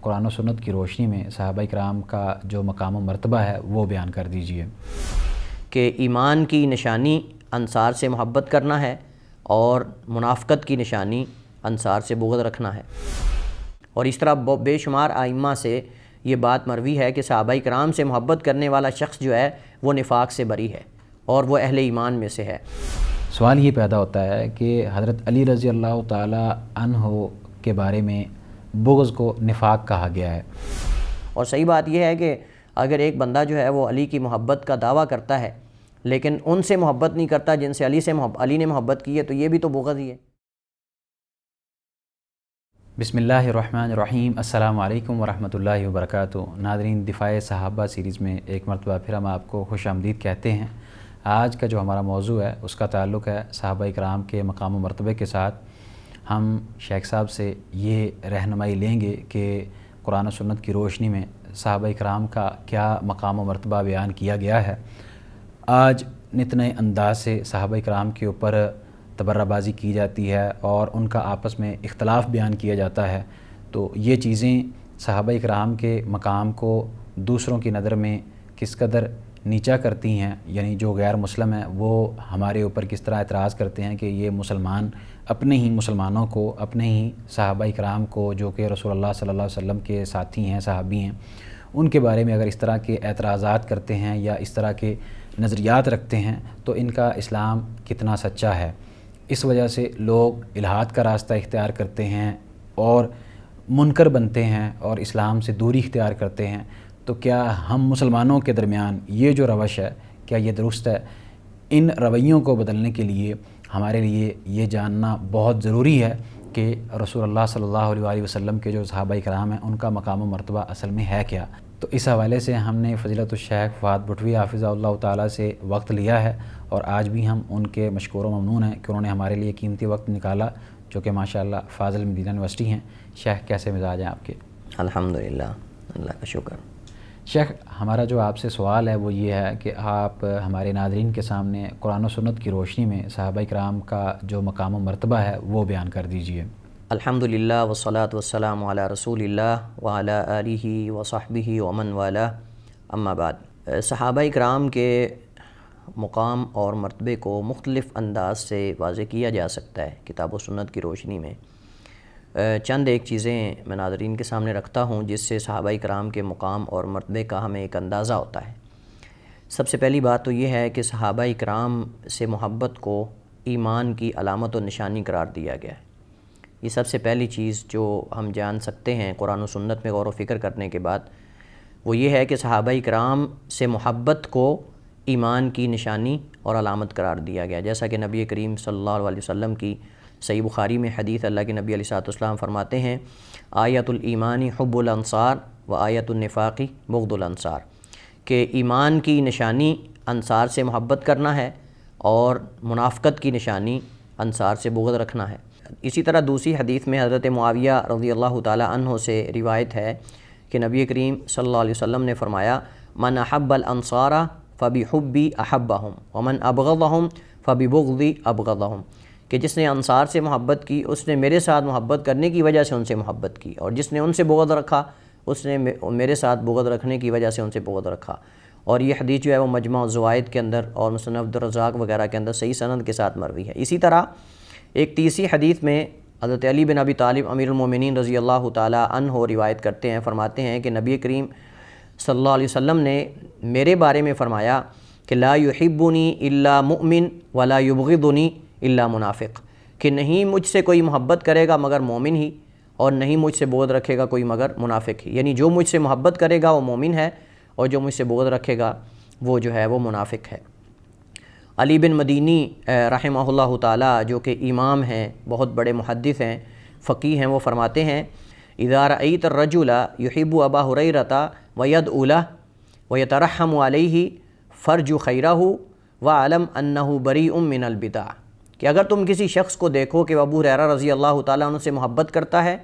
قرآن و سنت کی روشنی میں صحابہ کرام کا جو مقام و مرتبہ ہے وہ بیان کر دیجئے۔ کہ ایمان کی نشانی انصار سے محبت کرنا ہے اور منافقت کی نشانی انصار سے بغض رکھنا ہے۔ اور اس طرح بے شمار ائمہ سے یہ بات مروی ہے کہ صحابہ کرام سے محبت کرنے والا شخص جو ہے وہ نفاق سے بری ہے اور وہ اہل ایمان میں سے ہے۔ سوال یہ پیدا ہوتا ہے کہ حضرت علی رضی اللہ تعالی عنہ کے بارے میں بغض کو نفاق کہا گیا ہے، اور صحیح بات یہ ہے کہ اگر ایک بندہ جو ہے وہ علی کی محبت کا دعویٰ کرتا ہے لیکن ان سے محبت نہیں کرتا جن سے علی نے محبت کی ہے، تو یہ بھی تو بغض ہی ہے۔ بسم اللہ الرحمن الرحیم۔ السلام علیکم ورحمۃ اللہ وبرکاتہ۔ ناظرین، دفاع صحابہ سیریز میں ایک مرتبہ پھر ہم آپ کو خوش آمدید کہتے ہیں۔ آج کا جو ہمارا موضوع ہے اس کا تعلق ہے صحابہ کرام کے مقام و مرتبے کے ساتھ۔ ہم شیخ صاحب سے یہ رہنمائی لیں گے کہ قرآن و سنت کی روشنی میں صحابہ کرام کا کیا مقام و مرتبہ بیان کیا گیا ہے۔ آج نت نئے انداز سے صحابہ کرام کے اوپر تبرہ بازی کی جاتی ہے اور ان کا آپس میں اختلاف بیان کیا جاتا ہے، تو یہ چیزیں صحابہ کرام کے مقام کو دوسروں کی نظر میں کس قدر نیچا کرتی ہیں، یعنی جو غیر مسلم ہیں وہ ہمارے اوپر کس طرح اعتراض کرتے ہیں کہ یہ مسلمان اپنے ہی مسلمانوں کو، اپنے ہی صحابہ کرام کو جو کہ رسول اللہ صلی اللہ علیہ وسلم کے ساتھی ہیں، صحابی ہیں، ان کے بارے میں اگر اس طرح کے اعتراضات کرتے ہیں یا اس طرح کے نظریات رکھتے ہیں تو ان کا اسلام کتنا سچا ہے۔ اس وجہ سے لوگ الحاد کا راستہ اختیار کرتے ہیں اور منکر بنتے ہیں اور اسلام سے دوری اختیار کرتے ہیں۔ تو کیا ہم مسلمانوں کے درمیان یہ جو روش ہے کیا یہ درست ہے؟ ان رویوں کو بدلنے کے لیے ہمارے لیے یہ جاننا بہت ضروری ہے کہ رسول اللہ صلی اللہ علیہ وآلہ وسلم کے جو صحابہ کرام ہیں ان کا مقام و مرتبہ اصل میں ہے کیا۔ تو اس حوالے سے ہم نے فضیلت الشیخ فہد بھٹوی حافظہ اللہ تعالیٰ سے وقت لیا ہے اور آج بھی ہم ان کے مشکور و ممنون ہیں کہ انہوں نے ہمارے لیے قیمتی وقت نکالا، جو کہ ماشاءاللہ فاضل مدینہ یونیورسٹی ہیں۔ شیخ، کیسے مزاج ہیں آپ کے؟ الحمدللہ، اللہ کا شکر۔ شیخ، ہمارا جو آپ سے سوال ہے وہ یہ ہے کہ آپ ہمارے ناظرین کے سامنے قرآن و سنت کی روشنی میں صحابہ کرام کا جو مقام و مرتبہ ہے وہ بیان کر دیجئے۔ الحمدللہ والصلاة والسلام علی رسول اللہ وعلی آلہ وصحبہ ومن والہ، اما بعد۔ صحابہ کرام کے مقام اور مرتبے کو مختلف انداز سے واضح کیا جا سکتا ہے کتاب و سنت کی روشنی میں۔ چند ایک چیزیں میں ناظرین کے سامنے رکھتا ہوں جس سے صحابہ کرام کے مقام اور مرتبے کا ہمیں ایک اندازہ ہوتا ہے۔ سب سے پہلی بات تو یہ ہے کہ صحابہ کرام سے محبت کو ایمان کی علامت و نشانی قرار دیا گیا ہے۔ یہ سب سے پہلی چیز جو ہم جان سکتے ہیں قرآن و سنت میں غور و فکر کرنے کے بعد، وہ یہ ہے کہ صحابہ کرام سے محبت کو ایمان کی نشانی اور علامت قرار دیا گیا، جیسا کہ نبی کریم صلی اللہ علیہ وسلم کی صحیح بخاری میں حدیث اللہ کے نبی علیہ الصلوۃ والسلام فرماتے ہیں، آیت الایمان حب الانصار و آیت النفاق بغض الانصار، کہ ایمان کی نشانی انصار سے محبت کرنا ہے اور منافقت کی نشانی انصار سے بغض رکھنا ہے۔ اسی طرح دوسری حدیث میں حضرت معاویہ رضی اللہ تعالی عنہ سے روایت ہے کہ نبی کریم صلی اللہ علیہ وسلم نے فرمایا، من احب الانصار فبحبی احبہم ومن ابغضہم فببغضی ابغضہم، کہ جس نے انصار سے محبت کی اس نے میرے ساتھ محبت کرنے کی وجہ سے ان سے محبت کی، اور جس نے ان سے بغض رکھا اس نے میرے ساتھ بغض رکھنے کی وجہ سے ان سے بغض رکھا۔ اور یہ حدیث جو ہے وہ مجمع الزوائد کے اندر اور مسند عبدالرزاق وغیرہ کے اندر صحیح سند کے ساتھ مروی ہے۔ اسی طرح ایک تیسری حدیث میں حضرت علی بن ابی طالب امیر المومنین رضی اللہ تعالی عنہ روایت کرتے ہیں، فرماتے ہیں کہ نبی کریم صلی اللہ علیہ وسلم نے میرے بارے میں فرمایا کہ لا یحبنی الا مؤمن ولا یبغضنی الا منافق، کہ نہیں مجھ سے کوئی محبت کرے گا مگر مومن ہی، اور نہیں مجھ سے بغض رکھے گا کوئی مگر منافق ہی، یعنی جو مجھ سے محبت کرے گا وہ مومن ہے اور جو مجھ سے بغض رکھے گا وہ جو ہے وہ منافق ہے۔ علی بن مدینی رحمہ اللہ تعالی جو کہ امام ہیں، بہت بڑے محدث ہیں، فقیہ ہیں، وہ فرماتے ہیں، اذا رأیت الرجل یحب ابا ہریرہ ویدعو لہ ویترحم علیہ فرج خیرہ وعلم انہ بریء من البدع، کہ اگر تم کسی شخص کو دیکھو کہ ابو ہریرہ رضی اللہ تعالیٰ عنہ سے محبت کرتا ہے،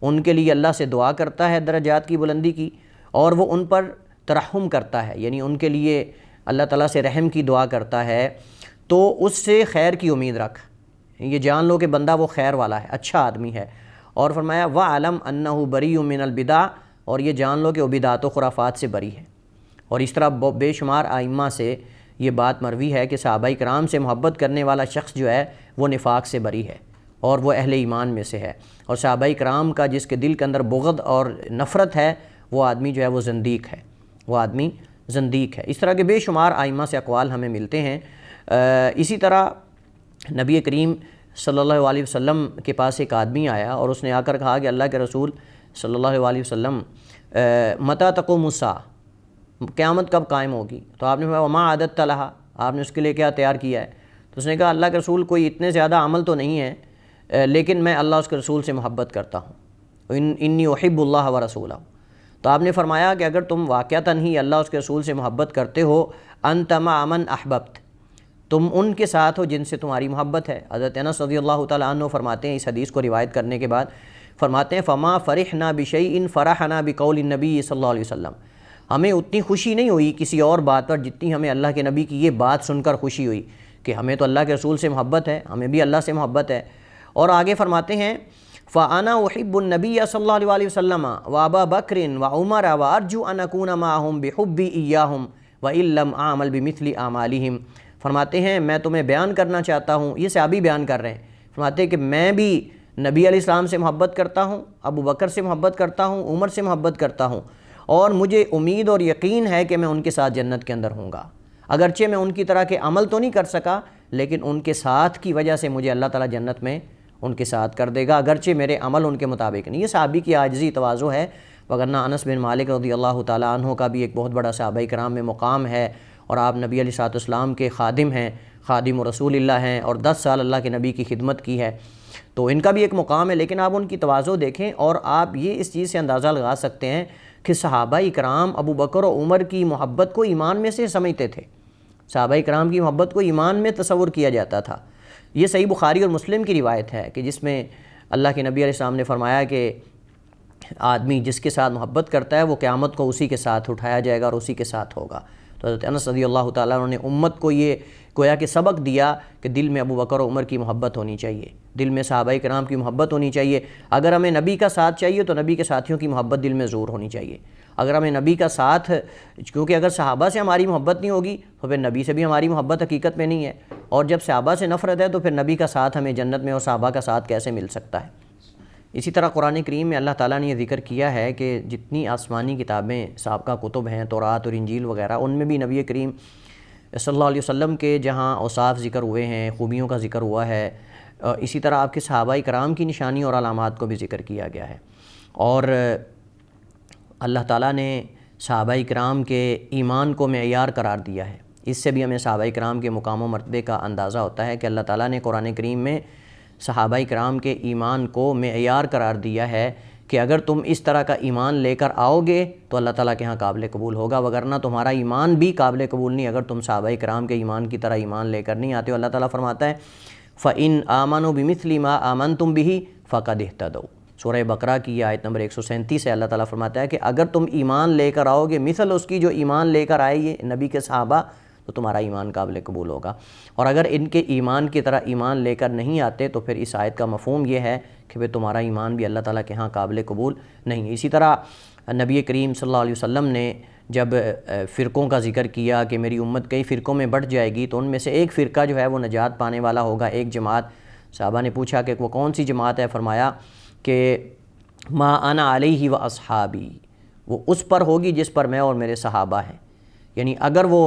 ان کے لیے اللہ سے دعا کرتا ہے درجات کی بلندی کی، اور وہ ان پر ترحم کرتا ہے، یعنی ان کے لیے اللہ تعالیٰ سے رحم کی دعا کرتا ہے، تو اس سے خیر کی امید رکھ، یہ جان لو کہ بندہ وہ خیر والا ہے، اچھا آدمی ہے، اور فرمایا وَعَلَمْ أَنَّهُ بَرِيٌّ مِّنَ الْبِدَعِ، اور یہ جان لو کہ وہ بدعات و خرافات سے بری ہے۔ اور اس طرح بے شمار ائمہ سے یہ بات مروی ہے کہ صحابہ کرام سے محبت کرنے والا شخص جو ہے وہ نفاق سے بری ہے اور وہ اہل ایمان میں سے ہے، اور صحابہ کرام کا جس کے دل کے اندر بغض اور نفرت ہے وہ آدمی جو ہے وہ زندیق ہے، وہ آدمی زندیق ہے۔ اس طرح کے بے شمار ائمہ سے اقوال ہمیں ملتے ہیں۔ اسی طرح نبی کریم صلی اللہ علیہ وسلم کے پاس ایک آدمی آیا اور اس نے آ کر کہا کہ اللہ کے رسول صلی اللہ علیہ وسلم متی تقوم الساعہ، قیامت کب قائم ہوگی؟ تو آپ نے فرمایا وما اعددت لہا، آپ نے اس کے لیے کیا تیار کیا ہے؟ تو اس نے کہا اللہ کے رسول کوئی اتنے زیادہ عمل تو نہیں ہے، لیکن میں اللہ اس کے رسول سے محبت کرتا ہوں، انی احب اللہ و رسولہ۔ تو آپ نے فرمایا کہ اگر تم واقعتاً ہی اللہ اس کے رسول سے محبت کرتے ہو، انت مع من احببت، تم ان کے ساتھ ہو جن سے تمہاری محبت ہے۔ حضرت انس رضی اللہ تعالیٰ عنہ فرماتے ہیں اس حدیث کو روایت کرنے کے بعد، فرماتے ہیں فما فرحنا بشیء فرحنا بقول النبی صلی اللہ علیہ وسلم، ہمیں اتنی خوشی نہیں ہوئی کسی اور بات پر جتنی ہمیں اللہ کے نبی کی یہ بات سن کر خوشی ہوئی کہ ہمیں تو اللہ کے رسول سے محبت ہے، ہمیں بھی اللہ سے محبت ہے۔ اور آگے فرماتے ہیں فَأَنَا أُحِبُّ النَّبِيَّ صلی اللہ علیہ وسلم وَأَبَا بَكْرٍ وَعُمَرَ وَأَرْجُو أَنْ أَكُونَ مَعَهُمْ بِحُبِّي إِيَّاهُمْ وَإِن لَّمْ أَعْمَلْ بِمِثْلِ أَعْمَالِهِمْ۔ فرماتے ہیں میں تمہیں بیان کرنا چاہتا ہوں، یہ صحابی بیان کر رہے ہیں، فرماتے ہیں کہ میں بھی نبی علیہ السلام سے محبت کرتا ہوں، ابو بکر سے محبت کرتا ہوں، عمر سے محبت کرتا ہوں، اور مجھے امید اور یقین ہے کہ میں ان کے ساتھ جنت کے اندر ہوں گا۔ اگرچہ میں ان کی طرح کے عمل تو نہیں کر سکا، لیکن ان کے ساتھ کی وجہ سے مجھے اللہ تعالیٰ جنت میں ان کے ساتھ کر دے گا، اگرچہ میرے عمل ان کے مطابق نہیں۔ یہ صحابی کی عاجزی تواضع ہے، وگرنہ انس بن مالک رضی اللہ تعالیٰ عنہ کا بھی ایک بہت بڑا صحابہ کرام میں مقام ہے، اور آپ نبی علیہ الصلوۃ والسلام کے خادم ہیں، خادم رسول اللہ ہیں، اور 10 سال اللہ کے نبی کی خدمت کی ہے، تو ان کا بھی ایک مقام ہے۔ لیکن آپ ان کی تواضع دیکھیں، اور آپ یہ اس چیز سے اندازہ لگا سکتے ہیں کہ صحابہ کرام ابو بکر و عمر کی محبت کو ایمان میں سے سمجھتے تھے، صحابہ کرام کی محبت کو ایمان میں تصور کیا جاتا تھا۔ یہ صحیح بخاری اور مسلم کی روایت ہے کہ جس میں اللہ کے نبی علیہ السلام نے فرمایا کہ آدمی جس کے ساتھ محبت کرتا ہے وہ قیامت کو اسی کے ساتھ اٹھایا جائے گا اور اسی کے ساتھ ہوگا۔ تو حضرت انس رضی اللہ تعالیٰ عنہ نے امت کو یہ گویا کہ سبق دیا کہ دل میں ابو بکر و عمر کی محبت ہونی چاہیے، دل میں صحابہ کرام کی محبت ہونی چاہیے۔ اگر ہمیں نبی کا ساتھ چاہیے تو نبی کے ساتھیوں کی محبت دل میں ضرور ہونی چاہیے۔ اگر ہمیں نبی کا ساتھ، کیونکہ اگر صحابہ سے ہماری محبت نہیں ہوگی تو پھر نبی سے بھی ہماری محبت حقیقت میں نہیں ہے، اور جب صحابہ سے نفرت ہے تو پھر نبی کا ساتھ ہمیں جنت میں اور صحابہ کا ساتھ کیسے مل سکتا ہے؟ اسی طرح قرآن کریم میں اللہ تعالیٰ نے یہ ذکر کیا ہے کہ جتنی آسمانی کتابیں سابقہ کتب ہیں، تورات اور انجیل وغیرہ، ان میں بھی نبی کریم صلی اللہ علیہ وسلم کے جہاں اوصاف ذکر ہوئے ہیں، خوبیوں کا ذکر ہوا ہے، اسی طرح آپ کے صحابہ کرام کی نشانی اور علامات کو بھی ذکر کیا گیا ہے۔ اور اللہ تعالیٰ نے صحابہ کرام کے ایمان کو معیار قرار دیا ہے۔ اس سے بھی ہمیں صحابہ کرام کے مقام و مرتبے کا اندازہ ہوتا ہے کہ اللہ تعالیٰ نے قرآن کریم میں صحابہ کرام کے ایمان کو معیار قرار دیا ہے کہ اگر تم اس طرح کا ایمان لے کر آؤ گے تو اللہ تعالیٰ کے ہاں قابل قبول ہوگا، وگرنہ تمہارا ایمان بھی قابل قبول نہیں اگر تم صحابہ کرام کے ایمان کی طرح ایمان لے کر نہیں آتے ہو۔ اللہ تعالیٰ فرماتا ہے فَإِنْ آمَنُوا بِمِثْلِ مَا آمَنْتُمْ بِهِ فَقَدِ اهْتَدَوْا۔ سورہ بقرہ کی آیت نمبر 137 ہے، اللہ تعالیٰ فرماتا ہے کہ اگر تم ایمان لے کر آؤ گے مثل اس کی جو ایمان لے کر آئے یہ نبی کے صحابہ، تو تمہارا ایمان قابل قبول ہوگا۔ اور اگر ان کے ایمان کی طرح ایمان لے کر نہیں آتے تو پھر اس آیت کا مفہوم یہ ہے کہ پھر تمہارا ایمان بھی اللہ تعالیٰ کے ہاں قابل قبول نہیں ہے۔ اسی طرح نبی کریم صلی اللہ علیہ وسلم نے جب فرقوں کا ذکر کیا کہ میری امت کئی فرقوں میں بٹ جائے گی، تو ان میں سے ایک فرقہ جو ہے وہ نجات پانے والا ہوگا، ایک جماعت۔ صحابہ نے پوچھا کہ وہ کون سی جماعت ہے؟ فرمایا کہ ما انا علیہ و اصحابی، وہ اس پر ہوگی جس پر میں اور میرے صحابہ ہیں۔ یعنی اگر وہ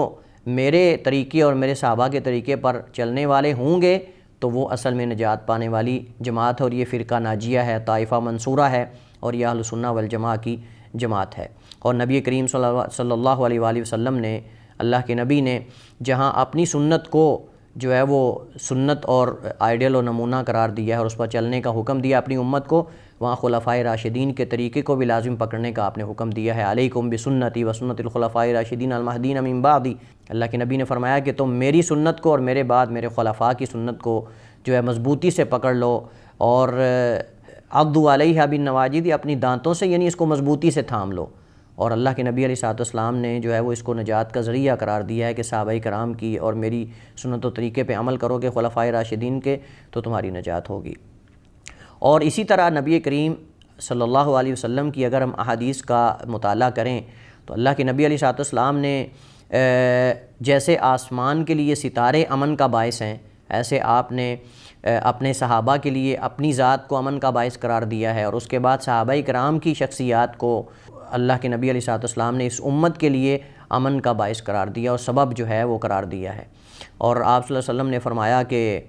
میرے طریقے اور میرے صحابہ کے طریقے پر چلنے والے ہوں گے تو وہ اصل میں نجات پانے والی جماعت ہے، اور یہ فرقہ ناجیہ ہے، طائفہ منصورہ ہے، اور یہ اہل سنہ والجماعہ کی جماعت ہے۔ اور نبی کریم صلی اللہ علیہ وآلہ وسلم نے، اللہ کے نبی نے جہاں اپنی سنت کو جو ہے وہ سنت اور آئیڈیل و نمونہ قرار دیا ہے اور اس پر چلنے کا حکم دیا اپنی امت کو، وہاں خلفائے راشدین کے طریقے کو بھی لازم پکڑنے کا آپ نے حکم دیا ہے۔ علیکم بسنتی و سنت الخلفاء راشدین المہدین من بعدی، اللہ کے نبی نے فرمایا کہ تم میری سنت کو اور میرے بعد میرے خلفاء کی سنت کو جو ہے مضبوطی سے پکڑ لو، اور عضوا علیہا بالنواجذ، اپنی دانتوں سے یعنی اس کو مضبوطی سے تھام لو۔ اور اللہ کے نبی علیہ الصلوۃ والسلام نے جو ہے وہ اس کو نجات کا ذریعہ قرار دیا ہے کہ صحابہ کرام کی اور میری سنت و طریقے پہ عمل کرو گے، خلفائے راشدین کے، تو تمہاری نجات ہوگی۔ اور اسی طرح نبی کریم صلی اللہ علیہ وسلم کی اگر ہم احادیث کا مطالعہ کریں تو اللہ کے نبی علیہ السلام نے جیسے آسمان کے لیے ستارے امن کا باعث ہیں، ایسے آپ نے اپنے صحابہ کے لیے اپنی ذات کو امن کا باعث قرار دیا ہے، اور اس کے بعد صحابہ کرام کی شخصیات کو اللہ کے نبی علیہ السلام نے اس امت کے لیے امن کا باعث قرار دیا اور سبب جو ہے وہ قرار دیا ہے۔ اور آپ صلی اللہ علیہ وسلم نے فرمایا کہ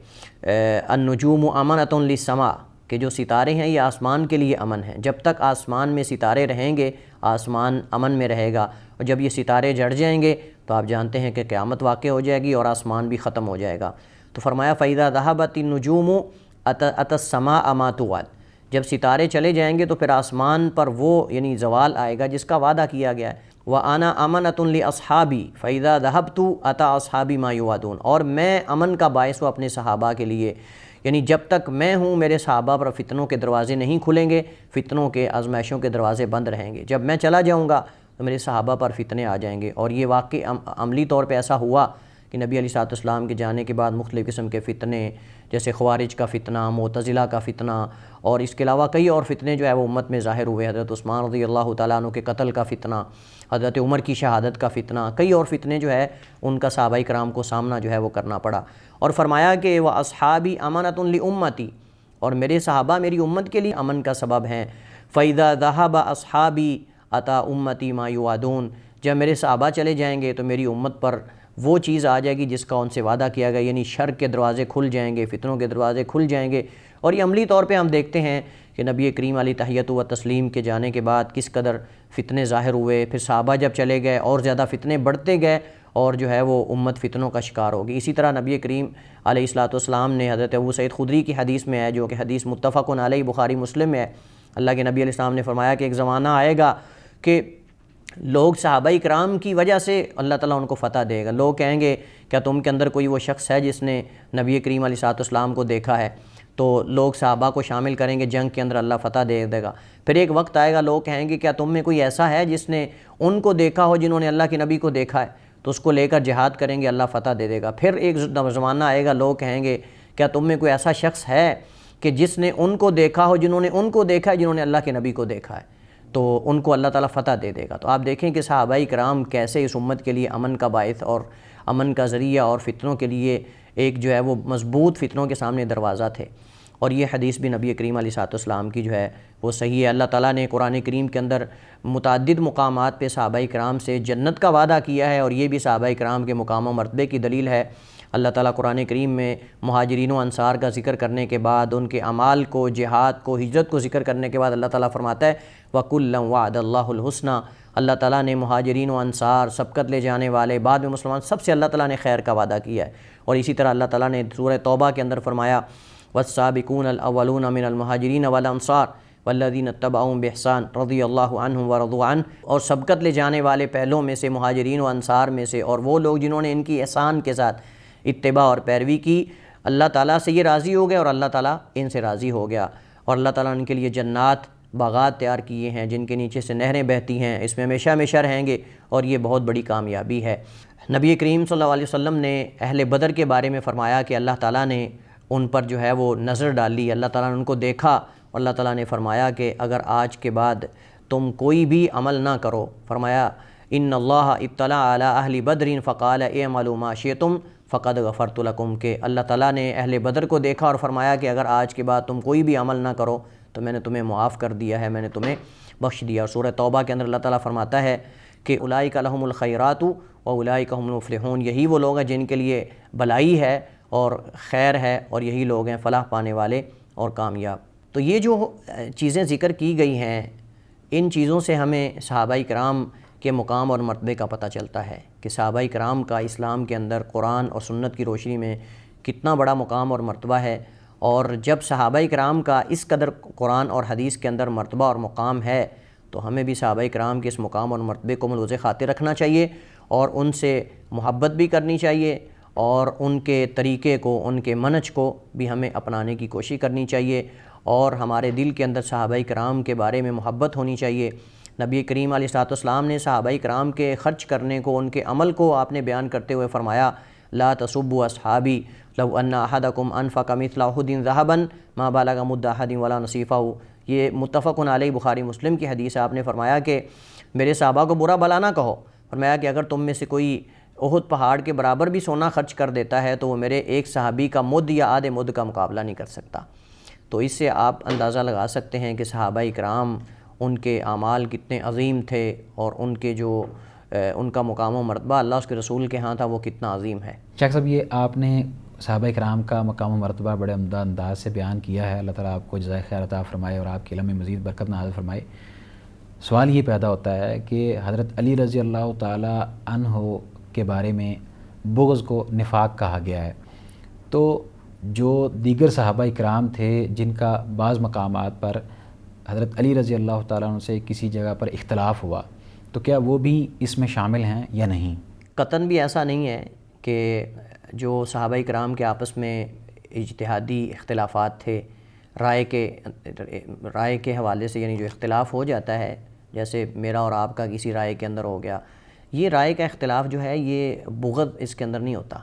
النجوم امنۃ للسماء، کہ جو ستارے ہیں یہ آسمان کے لیے امن ہیں، جب تک آسمان میں ستارے رہیں گے آسمان امن میں رہے گا، اور جب یہ ستارے جڑ جائیں گے تو آپ جانتے ہیں کہ قیامت واقع ہو جائے گی اور آسمان بھی ختم ہو جائے گا۔ تو فرمایا فَإِذَا ذَهَبَتِ النُّجُومُ أَتَى السَّمَاءَ مَا تُوعَدُ، جب ستارے چلے جائیں گے تو پھر آسمان پر وہ یعنی زوال آئے گا جس کا وعدہ کیا گیا ہے۔ وَأَنَا أَمَنَةٌ لِأَصْحَابِي فَإِذَا ذَهَبْتُ أَتَى أَصْحَابِي مَا يُوعَدُونَ، اور میں امن کا باعث ہوں اپنے صحابہ کے لیے، یعنی جب تک میں ہوں میرے صحابہ پر فتنوں کے دروازے نہیں کھلیں گے، فتنوں کے آزمائشوں کے دروازے بند رہیں گے۔ جب میں چلا جاؤں گا تو میرے صحابہ پر فتنے آ جائیں گے، اور یہ واقعی عملی طور پہ ایسا ہوا کہ نبی علیہ السلام کے جانے کے بعد مختلف قسم کے فتنے، جیسے خوارج کا فتنہ، معتزلہ کا فتنہ، اور اس کے علاوہ کئی اور فتنے جو ہے وہ امت میں ظاہر ہوئے۔ حضرت عثمان رضی اللہ تعالیٰ عنہ کے قتل کا فتنہ، حضرت عمر کی شہادت کا فتنہ، کئی اور فتنے جو ہے ان کا صحابہ کرام کو سامنا جو ہے وہ کرنا پڑا۔ اور فرمایا کہ وَأَصْحَابِي أَمَنَةٌ لِأُمَّتِي، اور میرے صحابہ میری امت کے لیے امن کا سبب ہیں۔ فَإِذَا ذَهَبَ أَصْحَابِي أَتَى أُمَّتِي مَا يُوعَدُونَ، جب میرے صحابہ چلے جائیں گے تو میری امت پر وہ چیز آ جائے گی جس کا ان سے وعدہ کیا گیا، یعنی شر کے دروازے کھل جائیں گے، فتنوں کے دروازے کھل جائیں گے۔ اور یہ عملی طور پہ ہم دیکھتے ہیں کہ نبی کریم علیہ تحیۃ و تسلیم کے جانے کے بعد کس قدر فتنے ظاہر ہوئے، پھر صحابہ جب چلے گئے اور زیادہ فتنے بڑھتے گئے اور جو ہے وہ امت فتنوں کا شکار ہوگی۔ اسی طرح نبی کریم علیہ السلام نے حضرت ابو سعید خدری کی حدیث میں ہے، جو کہ حدیث متفق علیہ بخاری مسلم میں ہے، اللہ کے نبی علیہ السلام نے فرمایا کہ ایک زمانہ آئے گا کہ لوگ صحابہ کرام کی وجہ سے اللہ تعالیٰ ان کو فتح دے گا۔ لوگ کہیں گے کیا تم کے اندر کوئی وہ شخص ہے جس نے نبی کریم علیہ السلام کو دیکھا ہے؟ تو لوگ صحابہ کو شامل کریں گے جنگ کے اندر، اللہ فتح دے دے گا۔ پھر ایک وقت آئے گا لوگ کہیں گے کیا تم میں کوئی ایسا ہے جس نے ان کو دیکھا ہو جنہوں نے اللہ کے نبی کو دیکھا ہے؟ تو اس کو لے کر جہاد کریں گے، اللہ فتح دے دے گا۔ پھر ایک زمانہ آئے گا لوگ کہیں گے کیا تم میں کوئی ایسا شخص ہے کہ جس نے ان کو دیکھا ہو جنہوں نے ان کو دیکھا ہے، جنہوں نے اللہ کے نبی کو دیکھا ہے، تو ان کو اللہ تعالیٰ فتح دے دے گا۔ تو آپ دیکھیں کہ صحابہ کرام کیسے اس امت کے لیے امن کا باعث اور امن کا ذریعہ اور فتنوں کے لیے ایک جو ہے وہ مضبوط فتنوں کے سامنے دروازہ تھے۔ اور یہ حدیث بھی نبی کریم علیہ السلام کی جو ہے وہ صحیح ہے۔ اللہ تعالیٰ نے قرآن کریم کے اندر متعدد مقامات پہ صحابہ کرام سے جنت کا وعدہ کیا ہے، اور یہ بھی صحابہ کرام کے مقام و مرتبے کی دلیل ہے۔ اللہ تعالیٰ قرآن کریم میں مہاجرین و انصار کا ذکر کرنے کے بعد، ان کے اعمال کو، جہاد کو، ہجرت کو ذکر کرنے کے بعد اللہ تعالیٰ فرماتا ہے وَكُلًّا وَعَدَ اللَّهُ الْحُسْنَى، اللہ تعالیٰ نے مہاجرین و انصار، سبقت لے جانے والے، بعد میں مسلمان، سب سے اللہ تعالیٰ نے خیر کا وعدہ کیا ہے۔ اور اسی طرح اللہ تعالیٰ نے سورہ توبہ کے اندر فرمایا وَالسَّابِقُونَ الْأَوَّلُونَ مِنَ الْمُهَاجِرِينَ وَالْأَنصَارِ وَالَّذِينَ اتَّبَعُوهُم بِإِحْسَانٍ رَضِيَ اللَّهُ عَنْهُمْ وَرَضُوا عَنْهُ، اور سبقت لے جانے والے پہلوں میں سے مہاجرین و انصار میں سے، اور وہ لوگ جنہوں نے ان کی احسان کے ساتھ اتباع اور پیروی کی، اللہ تعالیٰ سے یہ راضی ہو گئے اور اللہ تعالیٰ ان سے راضی ہو گیا۔ اور اللہ تعالیٰ نے ان کے لیے جنات، باغات تیار کیے ہیں جن کے نیچے سے نہریں بہتی ہیں، اس میں ہمیشہ ہمیشہ رہیں گے، اور یہ بہت بڑی کامیابی ہے۔ نبی کریم صلی اللہ علیہ وسلم نے اہل بدر کے بارے میں فرمایا کہ اللہ تعالیٰ نے ان پر جو ہے وہ نظر ڈالی، اللہ تعالیٰ نے ان کو دیکھا، اور اللہ تعالیٰ نے فرمایا کہ اگر آج کے بعد تم کوئی بھی عمل نہ کرو، فرمایا ان اللہ اطلع علی اہل بدر فقال اعملوا ما شئتم فقد غفرت لکم، کہ اللہ تعالیٰ نے اہل بدر کو دیکھا اور فرمایا کہ اگر آج کے بعد تم کوئی بھی عمل نہ کرو تو میں نے تمہیں معاف کر دیا ہے، میں نے تمہیں بخش دیا۔ اور سورہ توبہ کے اندر اللہ تعالیٰ فرماتا ہے کہ اولئک لہم الخیرات واولئک هم المفلحون، یہی وہ لوگ ہیں جن کے لیے بلائی ہے اور خیر ہے، اور یہی لوگ ہیں فلاح پانے والے اور کامیاب۔ تو یہ جو چیزیں ذکر کی گئی ہیں، ان چیزوں سے ہمیں صحابہ کرام کے مقام اور مرتبے کا پتہ چلتا ہے کہ صحابہ کرام کا اسلام کے اندر قرآن اور سنت کی روشنی میں کتنا بڑا مقام اور مرتبہ ہے۔ اور جب صحابہ کرام کا اس قدر قرآن اور حدیث کے اندر مرتبہ اور مقام ہے تو ہمیں بھی صحابہ کرام کے اس مقام اور مرتبے کو ملحوظ خاطر رکھنا چاہیے، اور ان سے محبت بھی کرنی چاہیے، اور ان کے طریقے کو، ان کے منہج کو بھی ہمیں اپنانے کی کوشش کرنی چاہیے، اور ہمارے دل کے اندر صحابہ کرام کے بارے میں محبت ہونی چاہیے۔ نبی کریم علیہ السلام نے صحابہ کرام کے خرچ کرنے کو، ان کے عمل کو آپ نے بیان کرتے ہوئے فرمایا لا تسبوا اصحابی لو ان احدکم انفق مثل احد ذهبا ما بلغ مد احد ولا نصیفہ. یہ متفق علیہ بخاری مسلم کی حدیث ہے. آپ نے فرمایا کہ میرے صحابہ کو برا بھلا نہ کہو. فرمایا کہ اگر تم میں سے کوئی احد پہاڑ کے برابر بھی سونا خرچ کر دیتا ہے تو وہ میرے ایک صحابی کا مد یا آدھے مد کا مقابلہ نہیں کر سکتا. تو اس سے آپ اندازہ لگا سکتے ہیں کہ صحابہ کرام ان کے اعمال کتنے عظیم تھے اور ان کے جو ان کا مقام و مرتبہ اللہ اس کے رسول کے ہاں تھا وہ کتنا عظیم ہے. شیخ صاحب یہ آپ نے صحابہ کرام کا مقام و مرتبہ بڑے عمدہ انداز سے بیان کیا ہے. اللہ تعالیٰ آپ کو جزائے خیر عطا فرمائے اور آپ کے علم میں مزید برکت نازل فرمائے. سوال یہ پیدا ہوتا ہے کہ حضرت علی رضی اللہ تعالیٰ عنہ کے بارے میں بغض کو نفاق کہا گیا ہے. تو جو دیگر صحابہ کرام تھے جن کا بعض مقامات پر حضرت علی رضی اللہ تعالیٰ عنہ سے کسی جگہ پر اختلاف ہوا تو کیا وہ بھی اس میں شامل ہیں یا نہیں؟ قطعاً بھی ایسا نہیں ہے کہ جو صحابہ کرام کے آپس میں اجتہادی اختلافات تھے رائے کے حوالے سے، یعنی جو اختلاف ہو جاتا ہے جیسے میرا اور آپ کا کسی رائے کے اندر ہو گیا، یہ رائے کا اختلاف جو ہے یہ بغض اس کے اندر نہیں ہوتا.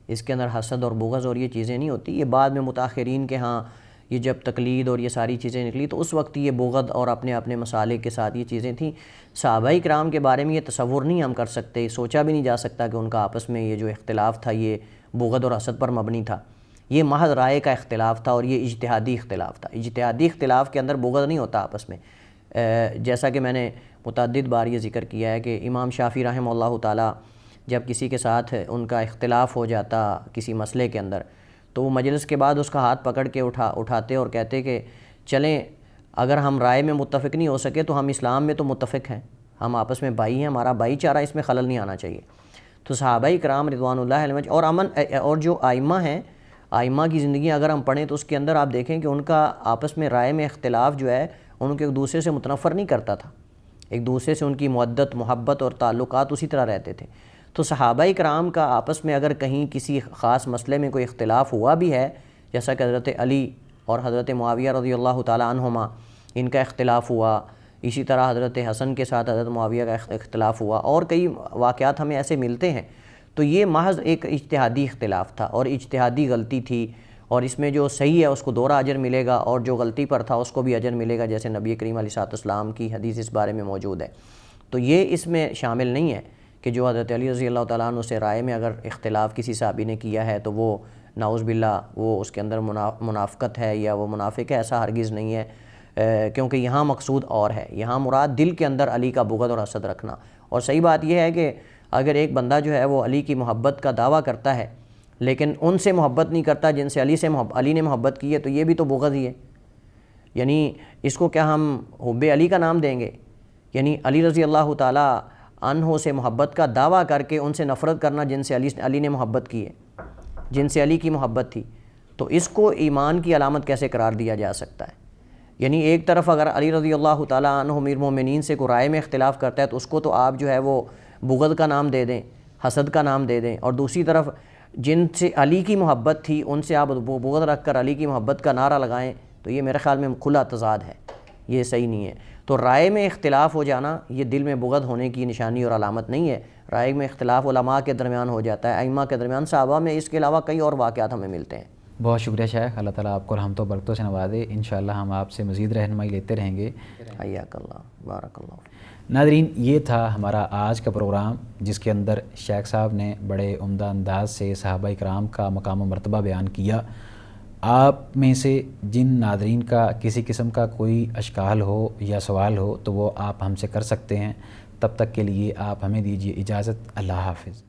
اس کے اندر حسد اور بغض اور یہ چیزیں نہیں ہوتی. یہ بعد میں متاخرین کے ہاں یہ جب تقلید اور یہ ساری چیزیں نکلی تو اس وقت یہ بغض اور اپنے اپنے مسالے کے ساتھ یہ چیزیں تھیں. صحابہ کرام کے بارے میں یہ تصور نہیں ہم کر سکتے، سوچا بھی نہیں جا سکتا کہ ان کا آپس میں یہ جو اختلاف تھا یہ بغض اور حسد پر مبنی تھا. یہ محض رائے کا اختلاف تھا اور یہ اجتہادی اختلاف تھا. اجتہادی اختلاف کے اندر بغض نہیں ہوتا آپس میں. جیسا کہ میں نے متعدد بار یہ ذکر کیا ہے کہ امام شافعی رحمہ اللہ تعالیٰ جب کسی کے ساتھ ان کا اختلاف ہو جاتا کسی مسئلے کے اندر تو وہ مجلس کے بعد اس کا ہاتھ پکڑ کے اٹھاتے اور کہتے کہ چلیں اگر ہم رائے میں متفق نہیں ہو سکے تو ہم اسلام میں تو متفق ہیں، ہم آپس میں بھائی ہیں، ہمارا بھائی چارہ اس میں خلل نہیں آنا چاہیے. تو صحابہ کرام رضوان اللہ علیہم اور جو آئمہ ہیں، آئمہ کی زندگی اگر ہم پڑھیں تو اس کے اندر آپ دیکھیں کہ ان کا آپس میں رائے میں اختلاف جو ہے ان کے ایک دوسرے سے متنفر نہیں کرتا تھا. ایک دوسرے سے ان کی مودت محبت اور تعلقات اسی طرح رہتے تھے. تو صحابہ کرام کا آپس میں اگر کہیں کسی خاص مسئلے میں کوئی اختلاف ہوا بھی ہے، جیسا کہ حضرت علی اور حضرت معاویہ رضی اللہ تعالیٰ عنہما ان کا اختلاف ہوا، اسی طرح حضرت حسن کے ساتھ حضرت معاویہ کا اختلاف ہوا، اور کئی واقعات ہمیں ایسے ملتے ہیں. تو یہ محض ایک اجتہادی اختلاف تھا اور اجتہادی غلطی تھی، اور اس میں جو صحیح ہے اس کو دوہرا اجر ملے گا اور جو غلطی پر تھا اس کو بھی اجر ملے گا، جیسے نبی کریم علیہ السلام کی حدیث اس بارے میں موجود ہے. تو یہ اس میں شامل نہیں ہے کہ جو حضرت علی رضی اللہ تعالیٰ عنہ سے رائے میں اگر اختلاف کسی صحابی نے کیا ہے تو وہ نعوذ باللہ وہ اس کے اندر منافقت ہے یا وہ منافق ہے. ایسا ہرگز نہیں ہے، کیونکہ یہاں مقصود اور ہے. یہاں مراد دل کے اندر علی کا بغض اور حسد رکھنا. اور صحیح بات یہ ہے کہ اگر ایک بندہ جو ہے وہ علی کی محبت کا دعویٰ کرتا ہے لیکن ان سے محبت نہیں کرتا جن سے علی نے محبت کی ہے تو یہ بھی تو بغض ہی ہے. یعنی اس کو کیا ہم حب علی کا نام دیں گے؟ یعنی علی رضی اللہ تعالیٰ عنہ سے محبت کا دعویٰ کر کے ان سے نفرت کرنا جن سے علی نے محبت کی ہے، جن سے علی کی محبت تھی، تو اس کو ایمان کی علامت کیسے قرار دیا جا سکتا ہے؟ یعنی ایک طرف اگر علی رضی اللہ تعالیٰ عنہ امیر المومنین سے کوئی رائے میں اختلاف کرتا ہے تو اس کو تو آپ جو ہے وہ بغض کا نام دے دیں، حسد کا نام دے دیں، اور دوسری طرف جن سے علی کی محبت تھی ان سے آپ بغض رکھ کر علی کی محبت کا نعرہ لگائیں تو یہ میرے خیال میں کھلا تضاد ہے، یہ صحیح نہیں ہے. تو رائے میں اختلاف ہو جانا یہ دل میں بغض ہونے کی نشانی اور علامت نہیں ہے. رائے میں اختلاف علماء کے درمیان ہو جاتا ہے، ائمہ کے درمیان، صحابہ میں، اس کے علاوہ کئی اور واقعات ہمیں ملتے ہیں. بہت شکریہ شیخ، اللہ تعالیٰ آپ کو رحمت و برکتوں سے نوازے. انشاءاللہ ہم آپ سے مزید رہنمائی لیتے رہیں گے. حیاک اللہ، بارک اللہ. ناظرین، یہ تھا ہمارا آج کا پروگرام جس کے اندر شیخ صاحب نے بڑے عمدہ انداز سے صحابہ کرام کا مقام و مرتبہ بیان کیا. آپ میں سے جن ناظرین کا کسی قسم کا کوئی اشکال ہو یا سوال ہو تو وہ آپ ہم سے کر سکتے ہیں. تب تک کے لیے آپ ہمیں دیجیے اجازت. اللہ حافظ.